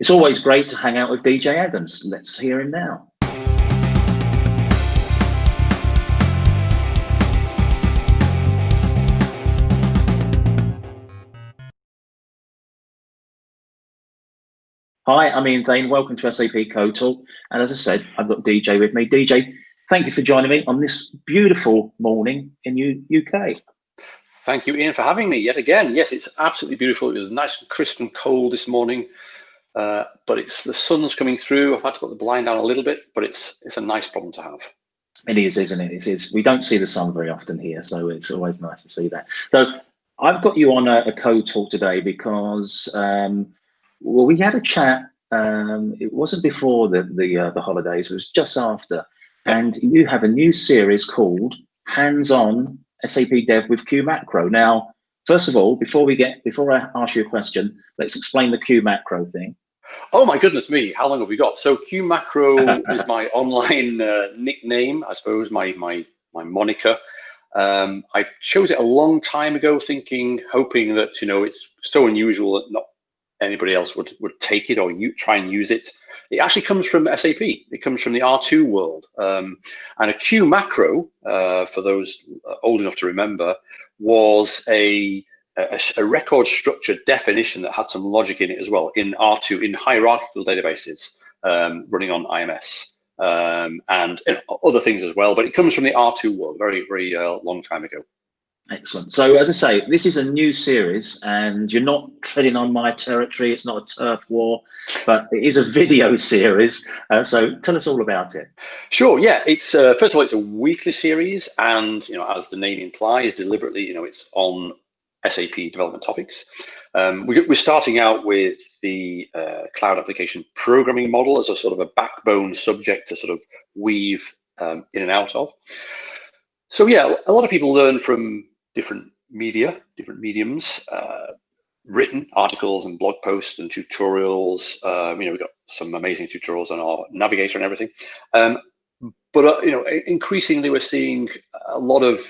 It's always great to hang out with DJ Adams. Let's hear him now. Hi, I'm Thain. Welcome to SAP CodeTalk. And as I said, I've got DJ with me. DJ, thank you for joining me on this beautiful morning in UK. Thank you, Ian, for having me yet again. Yes, it's absolutely beautiful. It was nice and crisp and cold this morning, but the sun's coming through. I've had to put the blind down a little bit, but it's a nice problem to have. It is, isn't it? It is. We don't see the sun very often here, so it's always nice to see that. So I've got you on a code talk today because, well, we had a chat. It wasn't before the holidays; it was just after. And you have a new series called Hands-On SAP Dev with qmacro. Now, first of all, before I ask you a question, let's explain the qmacro thing. Oh my goodness me, how long have we got? So qmacro is my online nickname, I suppose, my moniker. I chose it a long time ago, hoping that, it's so unusual that not anybody else would take it or try and use it. It actually comes from SAP. It comes from the R2 world. And a qmacro, for those old enough to remember, was a record structure definition that had some logic in it as well, in R2, in hierarchical databases running on IMS, and other things as well. But it comes from the R2 world, very, very long time ago. Excellent. So as I say, this is a new series and you're not treading on my territory. It's not a turf war, but it is a video series. So tell us all about it. Sure. Yeah. It's first of all, it's a weekly series, and as the name implies, deliberately, it's on SAP development topics. We're starting out with the cloud application programming model as a sort of a backbone subject to sort of weave in and out of. So yeah, a lot of people learn from different mediums, written articles and blog posts and tutorials. We've got some amazing tutorials on our navigator and everything. But increasingly we're seeing a lot of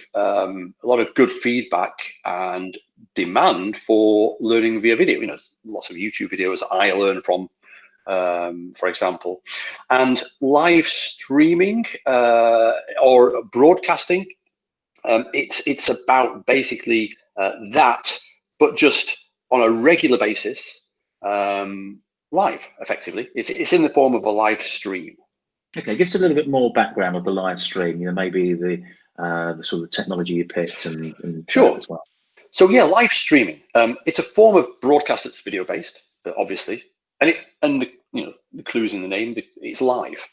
good feedback and demand for learning via video. Lots of YouTube videos I learn from, for example, and live streaming or broadcasting. It's about basically that, but just on a regular basis, live. Effectively, it's in the form of a live stream. Okay, give us a little bit more background of the live stream. Maybe the sort of technology you picked and sure as well. So yeah, live streaming. It's a form of broadcast that's video based, obviously, and the clues in the name. It's live.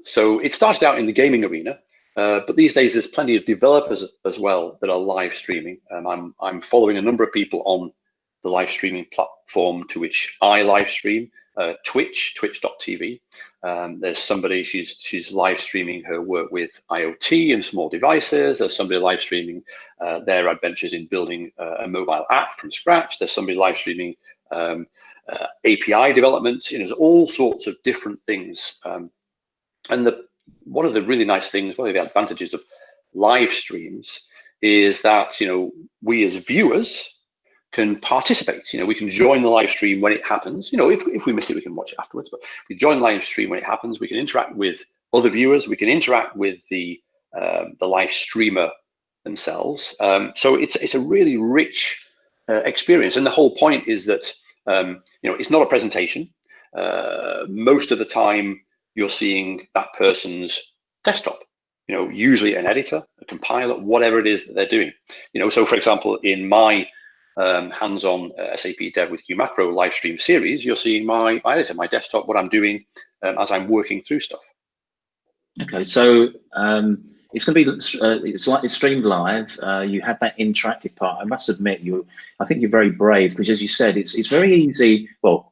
So it started out in the gaming arena. But these days, there's plenty of developers as well that are live streaming. I'm following a number of people on the live streaming platform to which I live stream, twitch.tv. There's somebody, she's live streaming her work with IoT and small devices. There's somebody live streaming their adventures in building a mobile app from scratch. There's somebody live streaming API development. There's all sorts of different things. And one of the really nice things, one of the advantages of live streams is that, we as viewers can participate. We can join the live stream when it happens. If we miss it, we can watch it afterwards, but we join the live stream when it happens. We can interact with other viewers. We can interact with the live streamer themselves. So it's a really rich experience. And the whole point is that, it's not a presentation. Most of the time, you're seeing that person's desktop, usually an editor, a compiler, whatever it is that they're doing. So for example, in my hands-on SAP Dev with qmacro live stream series, you're seeing my editor, my desktop, what I'm doing as I'm working through stuff. Okay, so it's going to be it's streamed live. You have that interactive part. I must admit, I think you're very brave because, as you said, it's very easy. Well,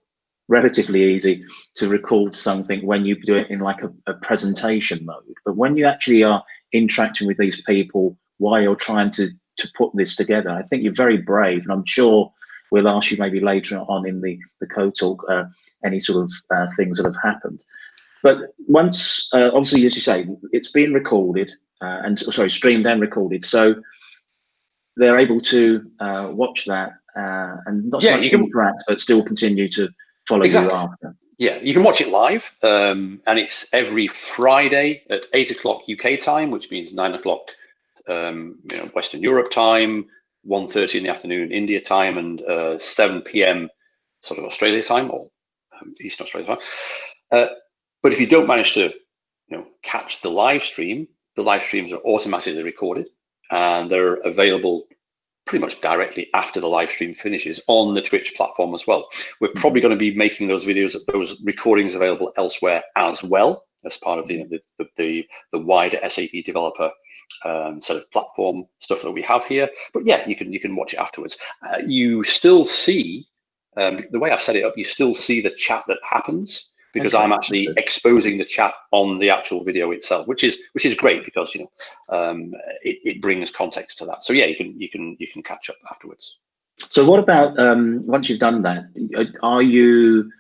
relatively easy to record something when you do it in like a presentation mode, but when you actually are interacting with these people while you're trying to put this together, I think you're very brave, and I'm sure we'll ask you maybe later on in the code talk any sort of things that have happened. But once, obviously, as you say, it's been recorded streamed and recorded, so they're able to watch that and not so much interact, but still continue to follow you after. Yeah, you can watch it live, and it's every Friday at 8 o'clock UK time, which means 9 o'clock Western Europe time, 1:30 in the afternoon India time, and 7 p.m. sort of Australia time, or Eastern Australia time. But if you don't manage to catch the live streams are automatically recorded, and they're available pretty much directly after the live stream finishes on the Twitch platform as well. We're probably going to be making those videos, those recordings available elsewhere as well, as part of the wider SAP developer sort of platform stuff that we have here. But yeah, you can watch it afterwards. You still see, the way I've set it up, you still see the chat that happens, because I'm actually exposing the chat on the actual video itself, which is great, because it brings context to that. So yeah, you can catch up afterwards. So what about once you've done that? Are you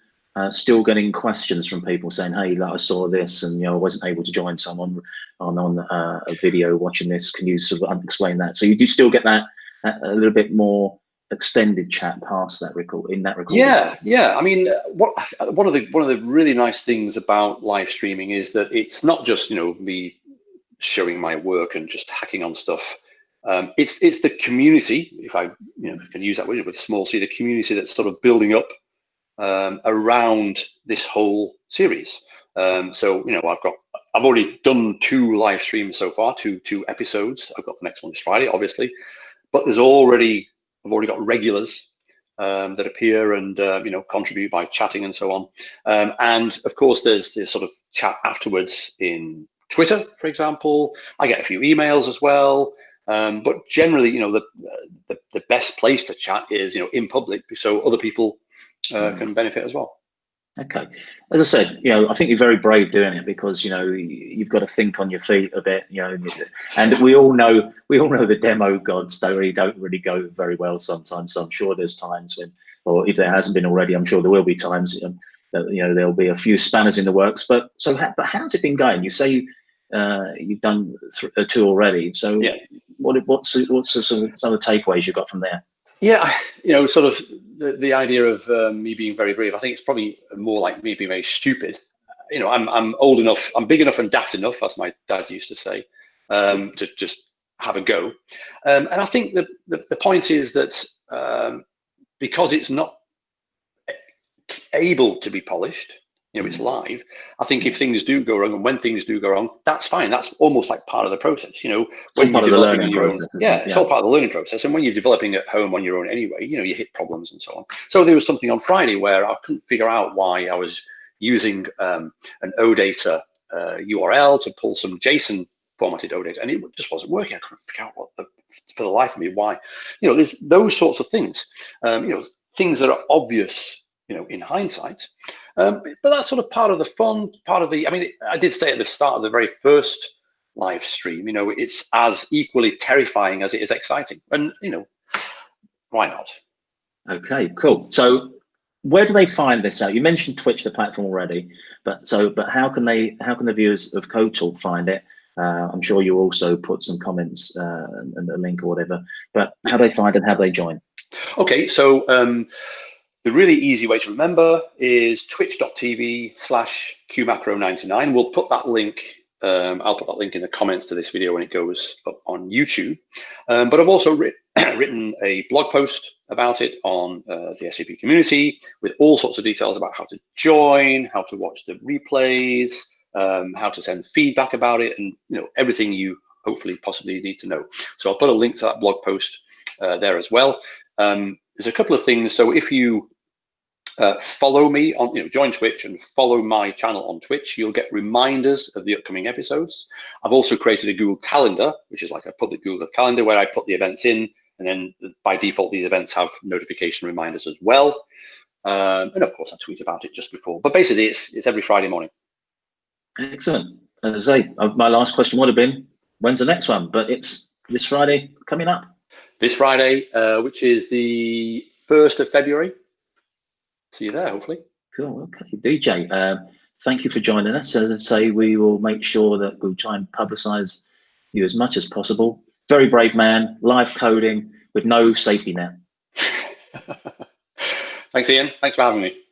still getting questions from people saying, "Hey, I saw this, and I wasn't able to join someone on a video watching this. Can you sort of explain that?" So you do still get that a little bit more extended chat past that recording. Yeah. I mean, one of the really nice things about live streaming is that it's not just me showing my work and just hacking on stuff. It's the community, if I can use that word with a small c, the community that's sort of building up around this whole series. So I've already done 2 live streams so far, two episodes. I've got the next one this Friday, obviously, but I've already got regulars that appear and contribute by chatting and so on. And of course, there's this sort of chat afterwards in Twitter, for example. I get a few emails as well. But generally, the best place to chat is in public, so other people can benefit as well. Okay, as I said, I think you're very brave doing it, because you've got to think on your feet a bit, and we all know the demo gods don't really go very well sometimes. So I'm sure there's times when, or if there hasn't been already, I'm sure there will be times that there'll be a few spanners in the works. But how's it been going? You say you've done 2 already. So yeah, what's some of the takeaways you got from there? Yeah, sort of the idea of me being very brave. I think it's probably more like me being very stupid. I'm old enough, I'm big enough and daft enough, as my dad used to say, to just have a go. And I think the point is that because it's not able to be polished, it's live. I think if things do go wrong, and when things do go wrong, that's fine. That's almost like part of the process. When you're developing on your own, it's all part of the learning process. And when you're developing at home on your own anyway, you hit problems and so on. So there was something on Friday where I couldn't figure out why I was using an OData URL to pull some JSON formatted OData, and it just wasn't working. I couldn't figure out for the life of me why. There's those sorts of things. Things that are obvious, in hindsight. But that's sort of part of the fun, I did say at the start of the very first live stream, it's as equally terrifying as it is exciting. And, why not? Okay, cool. So where do they find this out? You mentioned Twitch, the platform already, but how can the viewers of CodeTalk find it? I'm sure you also put some comments and a link or whatever, but how do they find it? How do they join? Okay, so the really easy way to remember is twitch.tv/qmacro99. We'll put that link, I'll put that link in the comments to this video when it goes up on YouTube. But I've also written a blog post about it on the SAP community with all sorts of details about how to join, how to watch the replays, how to send feedback about it, and everything you hopefully possibly need to know. So I'll put a link to that blog post there as well. There's a couple of things. So if you follow me on, join Twitch and follow my channel on Twitch, you'll get reminders of the upcoming episodes. I've also created a Google Calendar, which is like a public Google Calendar where I put the events in, and then by default, these events have notification reminders as well. And of course, I tweet about it just before. But basically, it's every Friday morning. Excellent. As I say, my last question would have been, when's the next one? But it's this Friday coming up. This Friday, which is the 1st of February. See you there, hopefully. Cool. Okay, DJ. Thank you for joining us. As I say, we will make sure that we'll try and publicize you as much as possible. Very brave man, live coding with no safety net. Thanks, Ian. Thanks for having me.